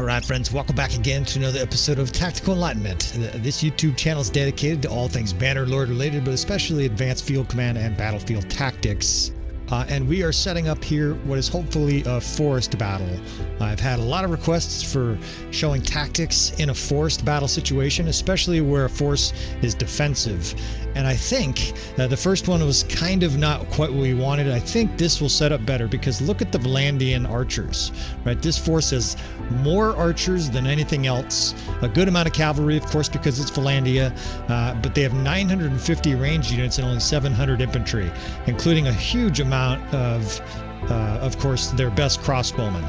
Alright friends, welcome back again to another episode of Tactical Enlightenment. This YouTube channel is dedicated to all things Bannerlord related, but especially advanced field command and battlefield tactics. And we are setting up here what is hopefully a forest battle. I've had a lot of requests for showing tactics in a forest battle situation, especially where a force is defensive. And I think the first one was kind of not quite what we wanted. I think this will set up better because look at the Valandian archers, right? This force has more archers than anything else. A good amount of cavalry, of course, because it's Valandia, but they have 950 ranged units and only 700 infantry, including a huge amount of course, their best crossbowmen.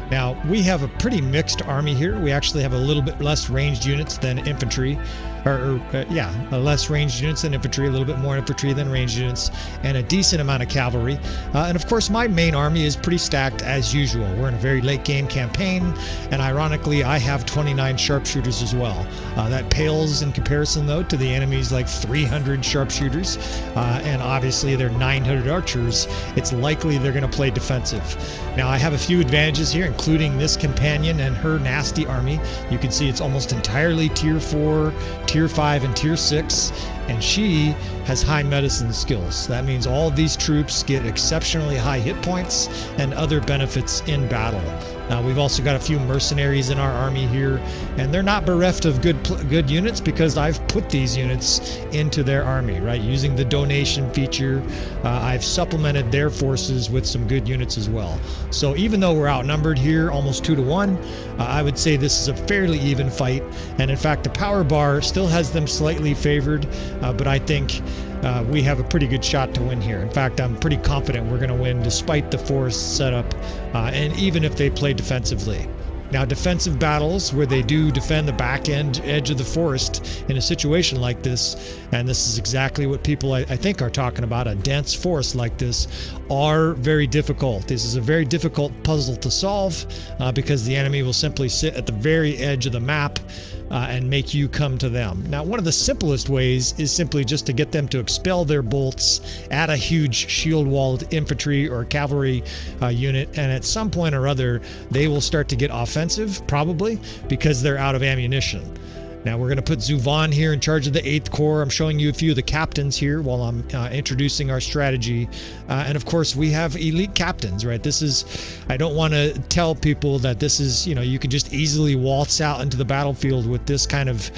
Now, we have a pretty mixed army here. We actually have a little bit less ranged units than infantry. Less ranged units than infantry, a little bit more infantry than ranged units, and a decent amount of cavalry. And of course, my main army is pretty stacked as usual. We're in a very late game campaign, and ironically, I have 29 sharpshooters as well. That pales in comparison, though, to the enemy's like 300 sharpshooters, and obviously they're 900 archers. It's likely they're going to play defensive. Now, I have a few advantages here, including this companion and her nasty army. You can see it's almost entirely tier 4, tier 5, and tier 6, and she has high medicine skills. That means all of these troops get exceptionally high hit points and other benefits in battle. We've also got a few mercenaries in our army here, and they're not bereft of good units because I've put these units into their army, right? Using the donation feature, I've supplemented their forces with some good units as well. So even though we're outnumbered here, almost 2 to 1, I would say this is a fairly even fight. And in fact, the power bar still has them slightly favored, but I think we have a pretty good shot to win here. In fact, I'm pretty confident we're going to win despite the forest setup, and even if they play defensively. Now, defensive battles where they do defend the back edge of the forest in a situation like this, and this is exactly what people I think are talking about, a dense forest like this, are very difficult. This is a very difficult puzzle to solve because the enemy will simply sit at the very edge of the map and make you come to them. Now, one of the simplest ways is simply just to get them to expel their bolts at a huge shield-walled infantry or cavalry unit, and at some point or other, they will start to get offensive, probably, because they're out of ammunition. Now we're going to put Zuvan here in charge of the 8th Corps. I'm showing you a few of the captains here while I'm introducing our strategy. And of course, we have elite captains, right? This is, I don't want to tell people that this is, you know, you can just easily waltz out into the battlefield with this kind of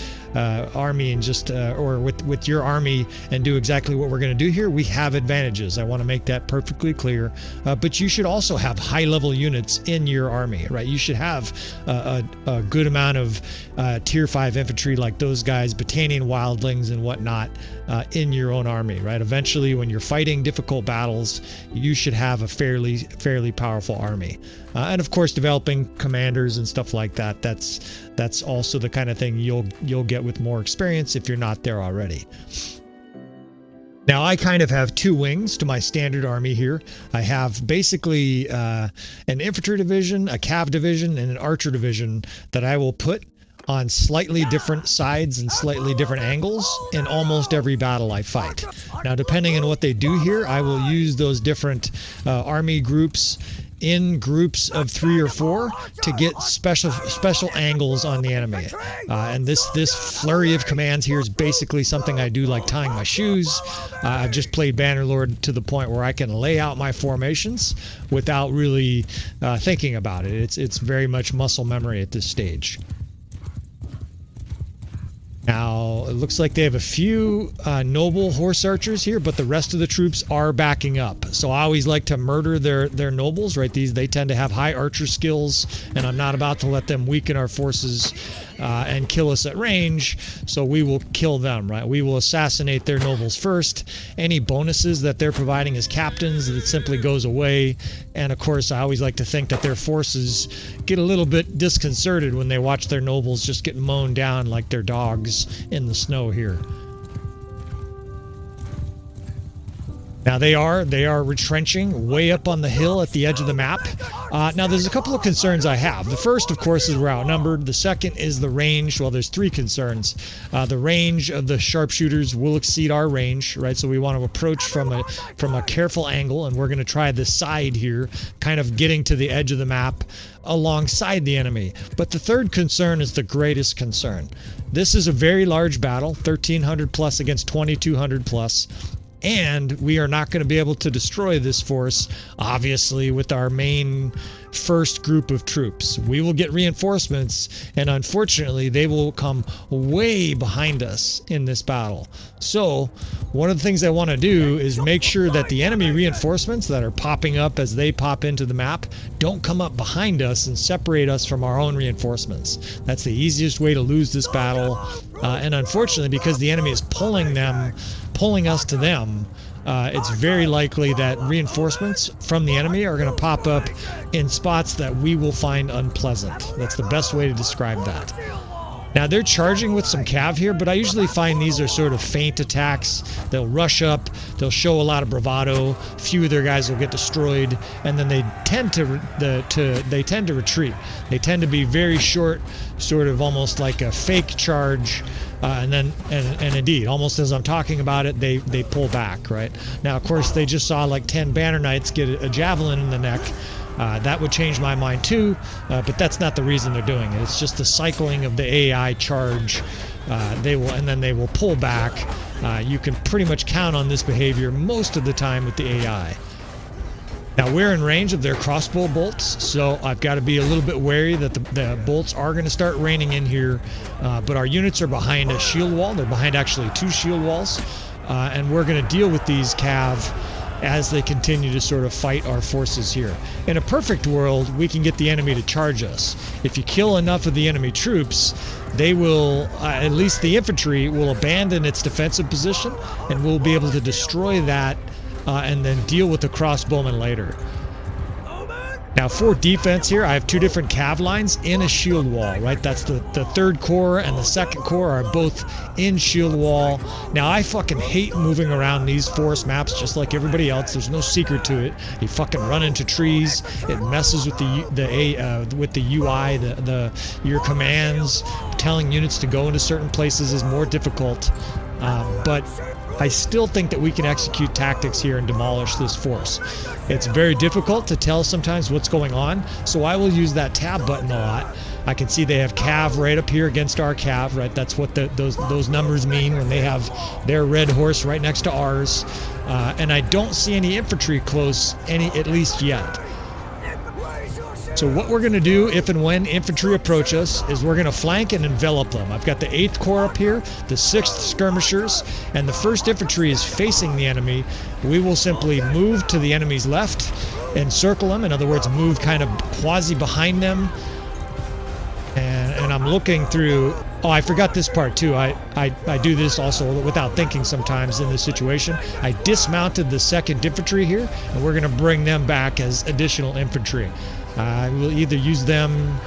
army and just, or with your army and do exactly what we're going to do here. We have advantages. I want to make that perfectly clear. But you should also have high-level units in your army, right? You should have a good amount of tier 5 infantry like those guys, Battanian wildlings and whatnot, in your own army, right? Eventually, when you're fighting difficult battles, you should have a fairly powerful army. And of course, developing commanders and stuff like that, that's also the kind of thing you'll get with more experience if you're not there already. Now, I kind of have 2 wings to my standard army here. I have basically an infantry division, a cav division, and an archer division that I will put on slightly different sides and slightly different angles in almost every battle I fight. Now, depending on what they do here, I will use those different army groups in groups of 3 or 4 to get special angles on the enemy. And this flurry of commands here is basically something I do like tying my shoes. I've just played Bannerlord to the point where I can lay out my formations without really thinking about it. It's very much muscle memory at this stage. Now, it looks like they have a few noble horse archers here, but the rest of the troops are backing up. So I always like to murder their nobles, right? They tend to have high archer skills, and I'm not about to let them weaken our forces and kill us at range, so we will kill them, right? We will assassinate their nobles first. Any bonuses that they're providing as captains, it simply goes away. And of course, I always like to think that their forces get a little bit disconcerted when they watch their nobles just get mown down like they're dogs in the snow here. Now they are retrenching way up on the hill at the edge of the map. Now there's a couple of concerns I have. The first, of course, is we're outnumbered. The second is the range. Well, there's three concerns. The range of the sharpshooters will exceed our range, right? So we want to approach from a careful angle, and we're going to try this side here, kind of getting to the edge of the map alongside the enemy. But the third concern is the greatest concern. This is a very large battle, 1,300 plus against 2,200 plus. And we are not going to be able to destroy this force, obviously, with our main first group of troops. We will get reinforcements, and unfortunately, they will come way behind us in this battle. So, one of the things I want to do is make sure that the enemy reinforcements that are popping up as they pop into the map don't come up behind us and separate us from our own reinforcements. That's the easiest way to lose this battle. And unfortunately, because the enemy is pulling us to them, it's very likely that reinforcements from the enemy are going to pop up in spots that we will find unpleasant. That's the best way to describe that. Now they're charging with some cav here, but I usually find these are sort of feint attacks. They'll rush up, they'll show a lot of bravado, a few of their guys will get destroyed, and then they tend to retreat. They tend to be very short, sort of almost like a fake charge. And indeed, almost as I'm talking about it, they pull back, right? Now, of course, they just saw like 10 banner knights get a javelin in the neck. That would change my mind too, but that's not the reason they're doing it. It's just the cycling of the AI charge. They will pull back. You can pretty much count on this behavior most of the time with the AI. Now we're in range of their crossbow bolts, so I've got to be a little bit wary that the bolts are going to start raining in here, but our units are behind a shield wall. They're behind actually 2 shield walls, and we're going to deal with these cav as they continue to sort of fight our forces here. In a perfect world, we can get the enemy to charge us. If you kill enough of the enemy troops, they will, at least the infantry, will abandon its defensive position, and we'll be able to destroy that and then deal with the crossbowmen later. Now for defense here, I have 2 different cav lines in a shield wall, right? That's the 3rd Corps and the 2nd Corps are both in shield wall. Now I fucking hate moving around these forest maps just like everybody else. There's no secret to it. You fucking run into trees. It messes with the UI, your commands. Telling units to go into certain places is more difficult. But I still think that we can execute tactics here and demolish this force. It's very difficult to tell sometimes what's going on, so I will use that tab button a lot. I can see they have cav right up here against our cav, right? That's what those numbers mean when they have their red horse right next to ours. And I don't see any infantry close, at least yet. So what we're going to do if and when infantry approach us is we're going to flank and envelop them. I've got the 8th Corps up here, the 6th Skirmishers, and the 1st Infantry is facing the enemy. We will simply move to the enemy's left and circle them. In other words, move kind of quasi behind them. And I'm looking through... Oh, I forgot this part too. I do this also without thinking sometimes in this situation. I dismounted the 2nd Infantry here, and we're going to bring them back as additional infantry. I will either use them,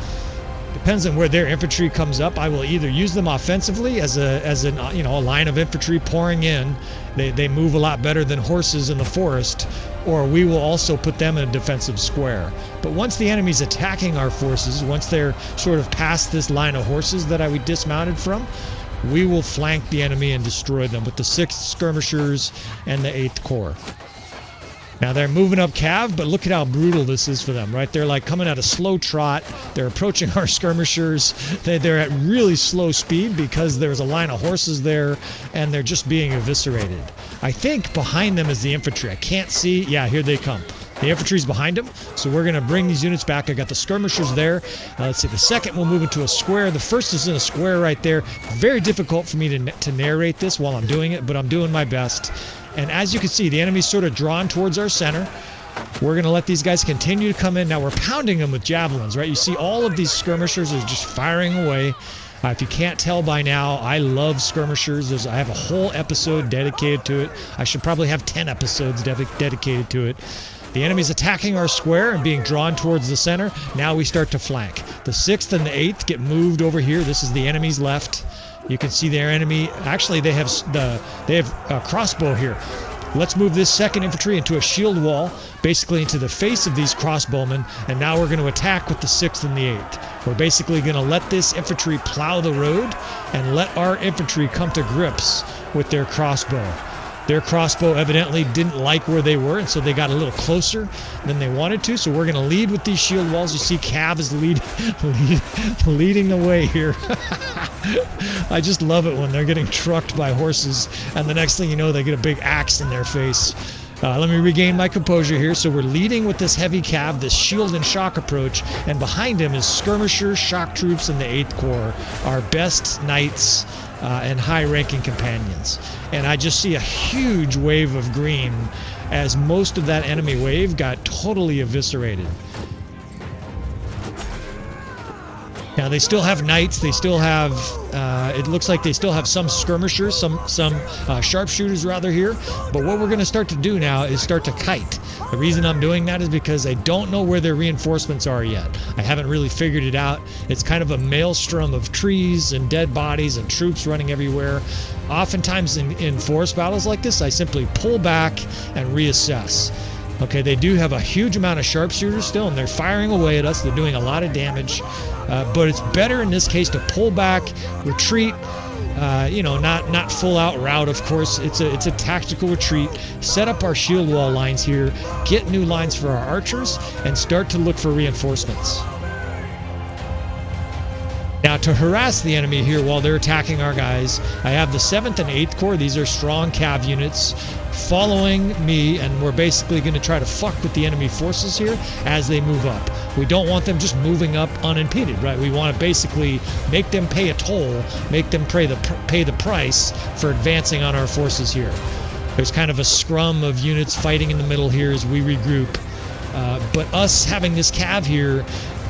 depends on where their infantry comes up. I will either use them offensively as a line of infantry pouring in. They move a lot better than horses in the forest, or we will also put them in a defensive square. But once the enemy's attacking our forces, once they're sort of past this line of horses that we dismounted from, we will flank the enemy and destroy them with the 6th Skirmishers and the 8th Corps. Now they're moving up cav, but look at how brutal this is for them, right? They're like coming at a slow trot. They're approaching our skirmishers. They're at really slow speed because there's a line of horses there, and they're just being eviscerated. I think behind them is the infantry. I can't see. Yeah, here they come. The infantry's behind them, so we're going to bring these units back. I got the skirmishers there. Let's see, the 2nd will move into a square. The 1st is in a square right there. Very difficult for me to narrate this while I'm doing it, but I'm doing my best. And as you can see, the enemy's sort of drawn towards our center. We're going to let these guys continue to come in. Now we're pounding them with javelins, right? You see all of these skirmishers are just firing away. If you can't tell by now, I love skirmishers. I have a whole episode dedicated to it. I should probably have 10 episodes dedicated to it. The enemy's attacking our square and being drawn towards the center. Now we start to flank. The 6th and the 8th get moved over here. This is the enemy's left. You can see their enemy. Actually, they have a crossbow here. Let's move this 2nd Infantry into a shield wall, basically into the face of these crossbowmen, and now we're going to attack with the 6th and the 8th. We're basically going to let this infantry plow the road and let our infantry come to grips with their crossbow. Their crossbow evidently didn't like where they were, and so they got a little closer than they wanted to. So we're going to lead with these shield walls. You see Cav is leading the way here. I just love it when they're getting trucked by horses, and the next thing you know, they get a big axe in their face. Let me regain my composure here. So we're leading with this heavy cav, this shield and shock approach, and behind him is skirmishers, shock troops, and the 8th Corps, our best knights and high-ranking companions. And I just see a huge wave of green as most of that enemy wave got totally eviscerated. Now they still have knights, they still have, it looks like they still have some skirmishers, some sharpshooters rather here, but what we're going to start to do now is start to kite. The reason I'm doing that is because I don't know where their reinforcements are yet. I haven't really figured it out. It's kind of a maelstrom of trees and dead bodies and troops running everywhere. Oftentimes in forest battles like this, I simply pull back and reassess. Okay, they do have a huge amount of sharpshooters still, and they're firing away at us. They're doing a lot of damage, but it's better in this case to pull back, retreat. You know, not full out rout, of course. It's a tactical retreat. Set up our shield wall lines here, get new lines for our archers, and start to look for reinforcements. Now, to harass the enemy here while they're attacking our guys, I have the 7th and 8th Corps. These are strong cav units following me, and we're basically going to try to fuck with the enemy forces here as they move up. We don't want them just moving up unimpeded, right? We want to basically make them pay a toll, make them pay the price for advancing on our forces here. There's kind of a scrum of units fighting in the middle here as we regroup. But us having this cav here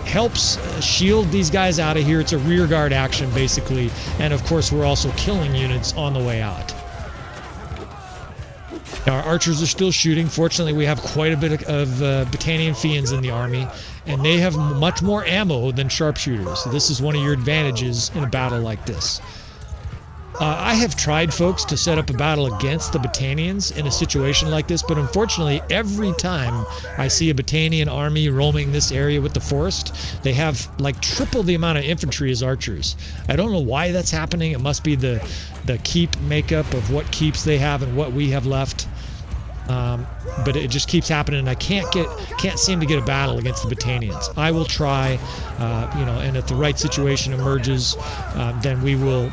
helps shield these guys out of here. It's a rear guard action, basically. And of course, we're also killing units on the way out. Now, our archers are still shooting. Fortunately, we have quite a bit of Battanian Fiends in the army, and they have much more ammo than sharpshooters. So this is one of your advantages in a battle like this. I have tried, folks, to set up a battle against the Battanians in a situation like this, but unfortunately, every time I see a Battanian army roaming this area with the forest, they have like triple the amount of infantry as archers. I don't know why that's happening. It must be the keep makeup of what keeps they have and what we have left. But it just keeps happening, and I can't seem to get a battle against the Battanians. I will try, you know, and if the right situation emerges, then we will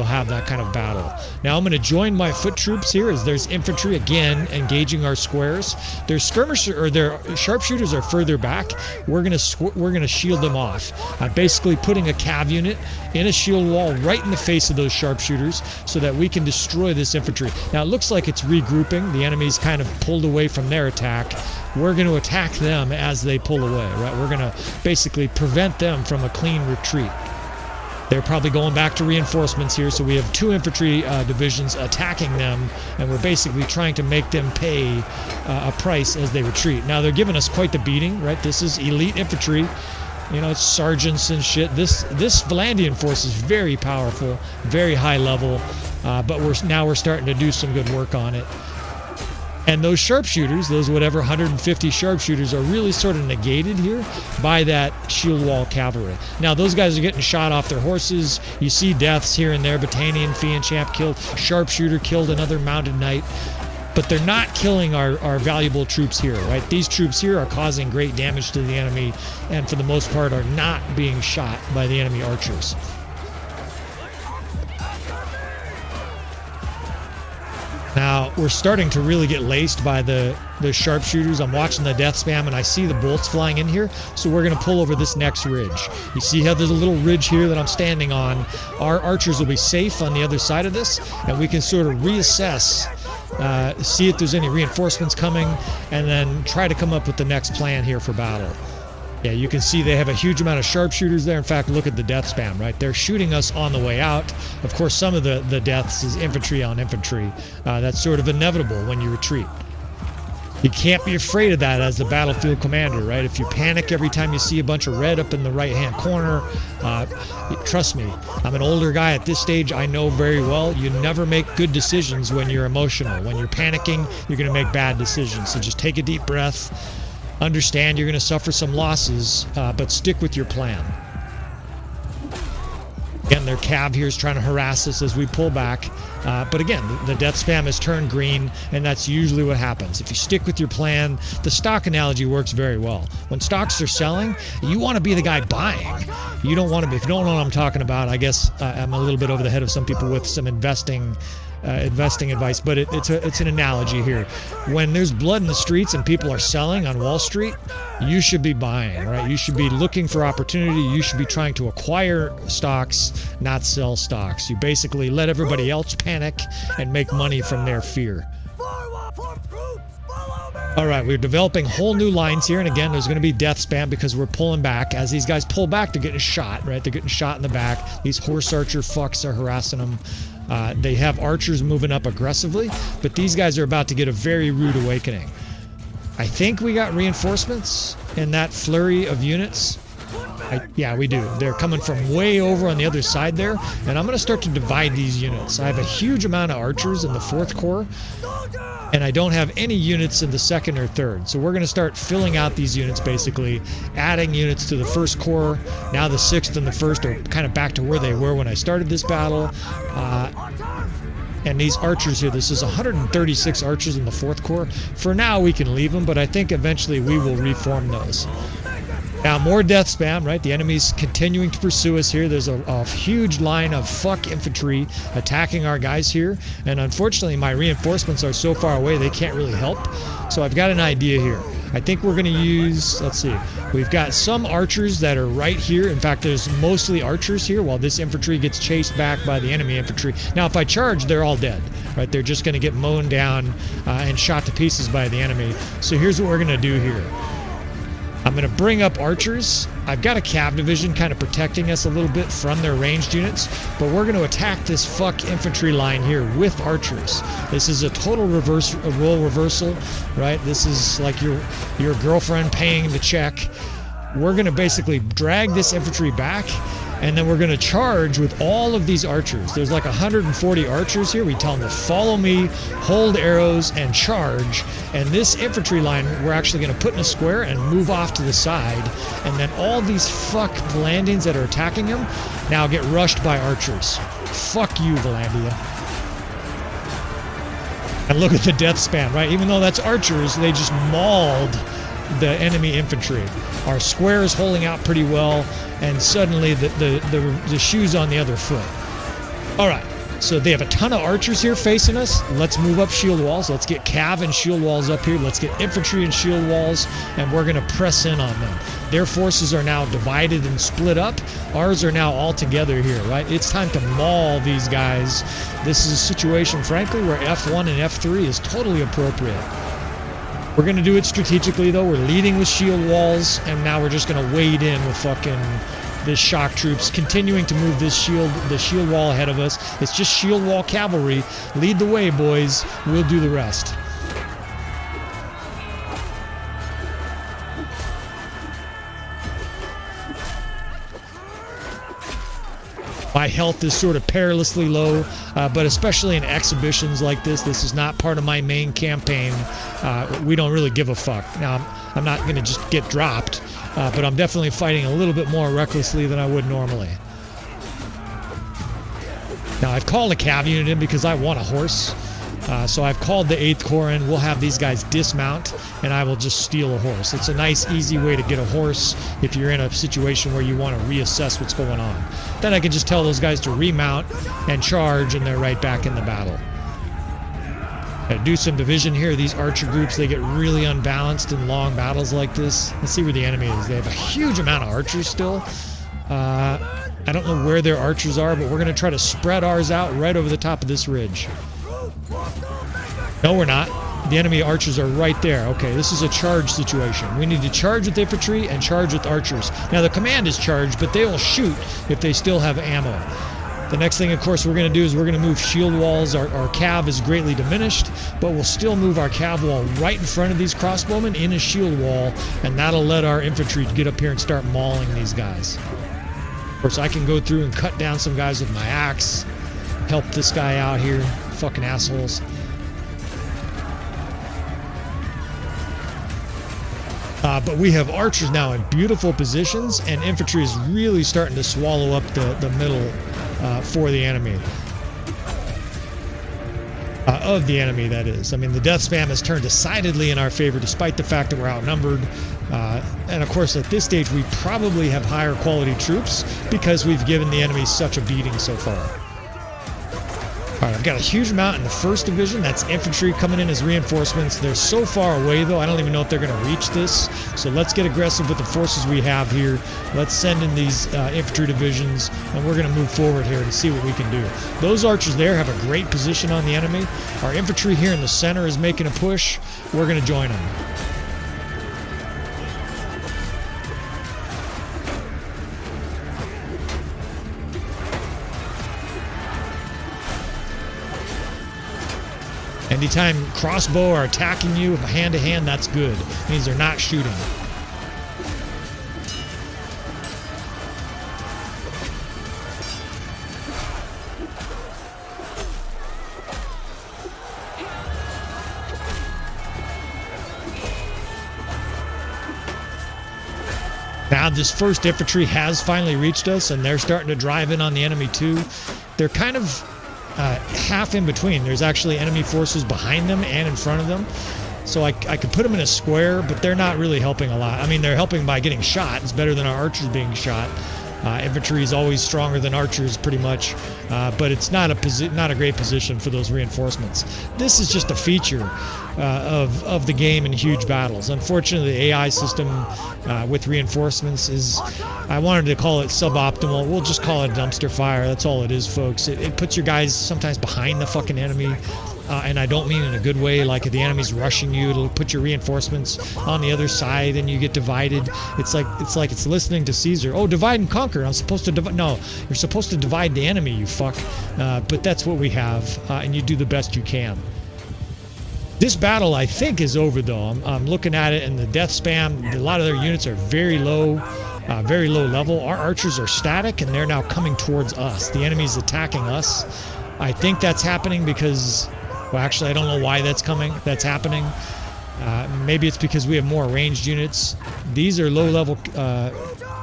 have that kind of battle. Now I'm going to join my foot troops here as there's infantry again engaging our squares. Their skirmishers or their sharpshooters are further back. We're going to shield them off. I'm basically putting a cav unit in a shield wall right in the face of those sharpshooters so that we can destroy this infantry. Now it looks like it's regrouping. The enemy's kind of pulled away from their attack. We're going to attack them as they pull away, right? We're going to basically prevent them from a clean retreat. They're probably going back to reinforcements here, so we have 2 infantry divisions attacking them, and we're basically trying to make them pay a price as they retreat. Now, they're giving us quite the beating, right? This is elite infantry. You know, it's sergeants and shit. This Valandian force is very powerful, very high level, but we're starting to do some good work on it. And those sharpshooters, those whatever 150 sharpshooters, are really sort of negated here by that shield wall cavalry. Now, those guys are getting shot off their horses. You see deaths here and there. Battanian Fiend Champ killed. Sharpshooter killed another mounted knight. But they're not killing our valuable troops here, right? These troops here are causing great damage to the enemy, and for the most part are not being shot by the enemy archers. Now, we're starting to really get laced by the sharpshooters. I'm watching the death spam, and I see the bolts flying in here, so we're going to pull over this next ridge. You see how there's a little ridge here that I'm standing on? Our archers will be safe on the other side of this, and we can sort of reassess, see if there's any reinforcements coming, and then try to come up with the next plan here for battle. Yeah, you can see they have a huge amount of sharpshooters there. In fact, look at the death spam, right? They're shooting us on the way out. Of course, some of the deaths is infantry on infantry. That's sort of inevitable when you retreat. You can't be afraid of that as the battlefield commander, right? If you panic every time you see a bunch of red up in the right-hand corner, trust me, I'm an older guy at this stage. I know very well you never make good decisions when you're emotional. When you're panicking, you're going to make bad decisions. So just take a deep breath. Understand you're going to suffer some losses, but stick with your plan. Again, their cav here is trying to harass us as we pull back. But again, the death spam has turned green, and that's usually what happens. If you stick with your plan, the stock analogy works very well. When stocks are selling, you want to be the guy buying. You don't want to be. If you don't know what I'm talking about, I guess I'm a little bit over the head of some people with some investing advice, but it's an analogy here. When there's blood in the streets and people are selling on Wall Street, you should be buying, right? You should be looking for opportunity. You should be trying to acquire stocks, not sell stocks. You basically let everybody else panic and make money from their fear. All right, we're developing whole new lines here, and again, there's going to be death spam because we're pulling back. As these guys pull back, they're getting shot, right? They're getting shot in the back. These horse archer fucks are harassing them. They have archers moving up aggressively, but these guys are about to get a very rude awakening. I think we got reinforcements in that flurry of units. Yeah, we do. They're coming from way over on the other side there, and I'm going to start to divide these units. I have a huge amount of archers in the 4th Corps, and I don't have any units in the 2nd or 3rd. So we're going to start filling out these units, basically adding units to the 1st Corps. Now the 6th and the 1st are kind of back to where they were when I started this battle. And these archers here, this is 136 archers in the 4th Corps. For now, we can leave them, but I think eventually we will reform those. Now, more death spam, right? The enemy's continuing to pursue us here. There's a huge line of fuck infantry attacking our guys here. And unfortunately, my reinforcements are so far away, they can't really help. So I've got an idea here. I think we're going to use, let's see, we've got some archers that are right here. In fact, there's mostly archers here while this infantry gets chased back by the enemy infantry. Now, if I charge, they're all dead, right? They're just going to get mown down and shot to pieces by the enemy. So here's what we're going to do here. I'm going to bring up archers. I've got a cav division kind of protecting us a little bit from their ranged units, but we're going to attack this fuck infantry line here with archers. This is a total role reversal, right? This is like your girlfriend paying the check. We're going to basically drag this infantry back, and then we're going to charge with all of these archers. There's like 140 archers here. We tell them to follow me, hold arrows, and charge. And this infantry line, we're actually going to put in a square and move off to the side. And then all these fuck Valandians that are attacking him now get rushed by archers. Fuck you, Valandia. And look at the death spam, right? Even though that's archers, they just mauled the enemy infantry. Our square is holding out pretty well, and suddenly the shoe's on the other foot. All right, so they have a ton of archers here facing us. Let's move up shield walls. Let's get cav and shield walls up here. Let's get infantry and shield walls, and we're going to press in on them. Their forces are now divided and split up. Ours are now all together here, right? It's time to maul these guys. This is a situation, frankly, where F1 and F3 is totally appropriate. We're going to do it strategically, though. We're leading with shield walls, and now we're just going to wade in with fucking this shock troops, continuing to move the shield wall ahead of us. It's just shield wall cavalry. Lead the way, boys. We'll do the rest. My health is sort of perilously low, but especially in exhibitions like this is not part of my main campaign. We don't really give a fuck. Now, I'm not going to just get dropped, but I'm definitely fighting a little bit more recklessly than I would normally. Now, I've called a cav unit in because I want a horse. So I've called the 8th Corps in. We'll have these guys dismount, and I will just steal a horse. It's a nice, easy way to get a horse if you're in a situation where you want to reassess what's going on. Then I can just tell those guys to remount and charge, and they're right back in the battle. Do some division here. These archer groups, they get really unbalanced in long battles like this. Let's see where the enemy is. They have a huge amount of archers still. I don't know where their archers are, but we're going to try to spread ours out right over the top of this ridge. No, we're not. The enemy archers are right there. Okay, this is a charge situation. We need to charge with infantry and charge with archers. Now, the command is charged, but they will shoot if they still have ammo. The next thing, of course, we're going to do is we're going to move shield walls. Our cav is greatly diminished, but we'll still move our cav wall right in front of these crossbowmen in a shield wall, and that'll let our infantry get up here and start mauling these guys. Of course, I can go through and cut down some guys with my axe, help this guy out here. Fucking assholes. But we have archers now in beautiful positions, and infantry is really starting to swallow up the middle for the enemy. Of the enemy, that is. I mean, the death spam has turned decidedly in our favor, despite the fact that we're outnumbered. And of course, at this stage, we probably have higher quality troops because we've given the enemy such a beating so far. All right, I've got a huge amount in the 1st Division. That's infantry coming in as reinforcements. They're so far away, though, I don't even know if they're going to reach this. So let's get aggressive with the forces we have here. Let's send in these infantry divisions, and we're going to move forward here to see what we can do. Those archers there have a great position on the enemy. Our infantry here in the center is making a push. We're going to join them. Anytime crossbow are attacking you hand to hand, that's good. It means they're not shooting. Now this 1st infantry has finally reached us, and they're starting to drive in on the enemy too. They're kind of half in between. There's actually enemy forces behind them and in front of them. So I could put them in a square, but they're not really helping a lot. I mean, they're helping by getting shot. It's better than our archers being shot. Infantry is always stronger than archers, pretty much, but it's not a great position for those reinforcements. This is just a feature of the game in huge battles. Unfortunately, the AI system with reinforcements is, I wanted to call it suboptimal. We'll just call it dumpster fire. That's all it is, folks. It puts your guys sometimes behind the fucking enemy. And I don't mean in a good way, like if the enemy's rushing you, it'll put your reinforcements on the other side and you get divided. It's like it's listening to Caesar. Oh, divide and conquer. I'm supposed to divide. No, you're supposed to divide the enemy, you fuck. But that's what we have, and you do the best you can. This battle, I think, is over, though. I'm looking at it, and the death spam, a lot of their units are very low level. Our archers are static, and they're now coming towards us. The enemy's attacking us. I think that's happening because... Well, actually, I don't know why that's happening. Maybe it's because we have more ranged units. These are low-level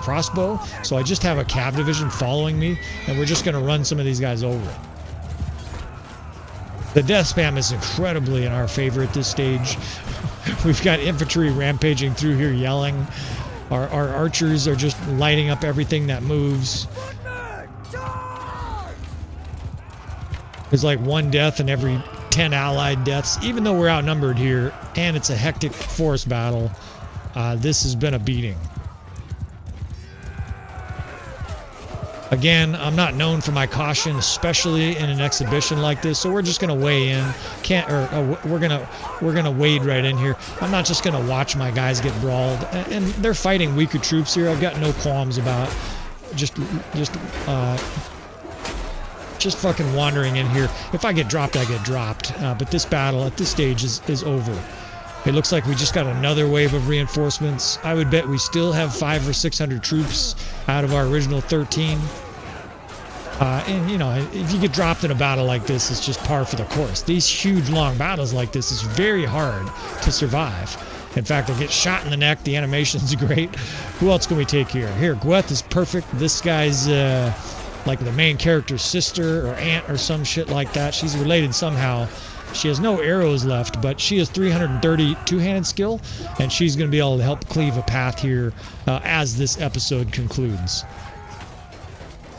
crossbow, so I just have a cav division following me, and we're just going to run some of these guys over. The death spam is incredibly in our favor at this stage. We've got infantry rampaging through here yelling. Our archers are just lighting up everything that moves. There's like 1 death in every 10 allied deaths. Even though we're outnumbered here and it's a hectic forest battle, this has been a beating. Again, I'm not known for my caution, especially in an exhibition like this, so we're just gonna weigh in. We're gonna wade right in here. I'm not just gonna watch my guys get brawled, and they're fighting weaker troops here. I've got no qualms about just fucking wandering in here. If I get dropped, I get dropped. But this battle at this stage is over. It looks like we just got another wave of reinforcements. I would bet we still have 500 or 600 troops out of our original 13. And you know, if you get dropped in a battle like this, it's just par for the course. These huge long battles like this is very hard to survive. In fact, I get shot in the neck. The animation's great. Who else can we take here? Here, Gweth is perfect. This guy's like the main character's sister or aunt or some shit like that. She's related somehow. She has no arrows left, but she has 330 two-handed skill, and she's going to be able to help cleave a path here as this episode concludes.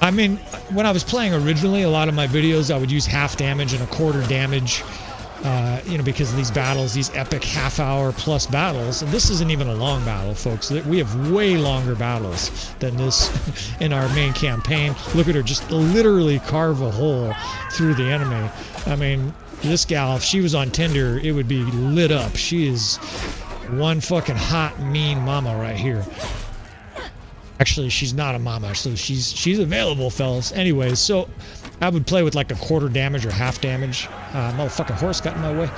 I mean, when I was playing originally, a lot of my videos, I would use half damage and a quarter damage, you know, because of these battles, these epic half-hour plus battles. And this isn't even a long battle, folks. We have way longer battles than this in our main campaign. Look at her just literally carve a hole through the enemy. I mean, this gal, if she was on Tinder, it would be lit up. She is one fucking hot, mean mama right here. Actually, she's not a mama, so she's available, fellas. Anyways, so I would play with like a quarter damage or half damage. Motherfucking horse got in my way.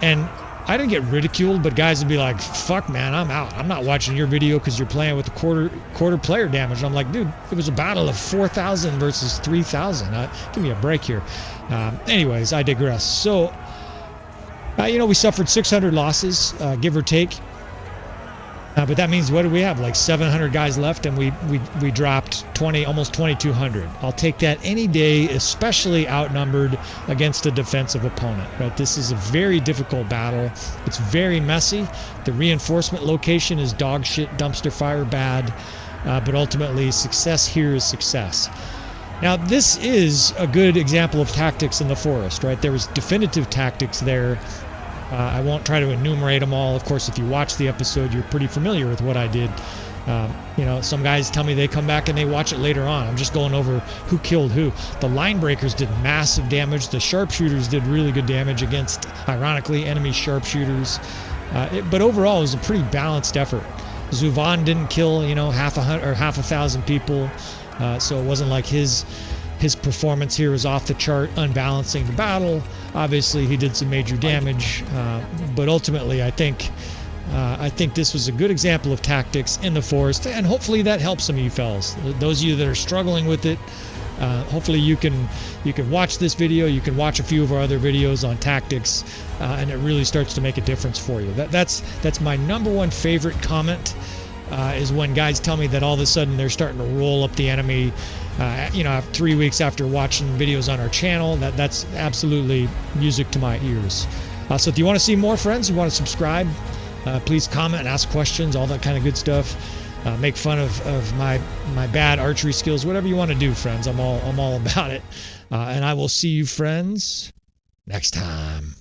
And I didn't get ridiculed, but guys would be like, fuck, man, I'm out. I'm not watching your video because you're playing with a quarter player damage. I'm like, dude, it was a battle of 4,000 versus 3,000. Give me a break here. Anyways, I digress. So, you know, we suffered 600 losses, give or take. But that means, what do we have? Like 700 guys left, and we dropped almost 2,200. I'll take that any day, especially outnumbered against a defensive opponent. Right? This is a very difficult battle. It's very messy. The reinforcement location is dog shit, dumpster fire bad. But ultimately, success here is success. Now, this is a good example of tactics in the forest, right? There was definitive tactics there. I won't try to enumerate them all. Of course, if you watch the episode, you're pretty familiar with what I did. You know, some guys tell me they come back and they watch it later on. I'm just going over who killed who. The line breakers did massive damage. The sharpshooters did really good damage against, ironically, enemy sharpshooters. But overall, it was a pretty balanced effort. Zuvan didn't kill, you know, half a thousand people. So it wasn't like his performance here was off the chart, unbalancing the battle. Obviously, he did some major damage, but ultimately, I think this was a good example of tactics in the forest, and hopefully that helps some of you fellas. Those of you that are struggling with it, hopefully you can watch this video. You can watch a few of our other videos on tactics, and it really starts to make a difference for you. That's my number one favorite comment. Is when guys tell me that all of a sudden they're starting to roll up the enemy, you know, 3 weeks after watching videos on our channel. That's absolutely music to my ears. So if you want to see more, friends, you want to subscribe, please comment and ask questions, all that kind of good stuff. Make fun of my bad archery skills, whatever you want to do, friends. I'm all about it. And I will see you, friends, next time.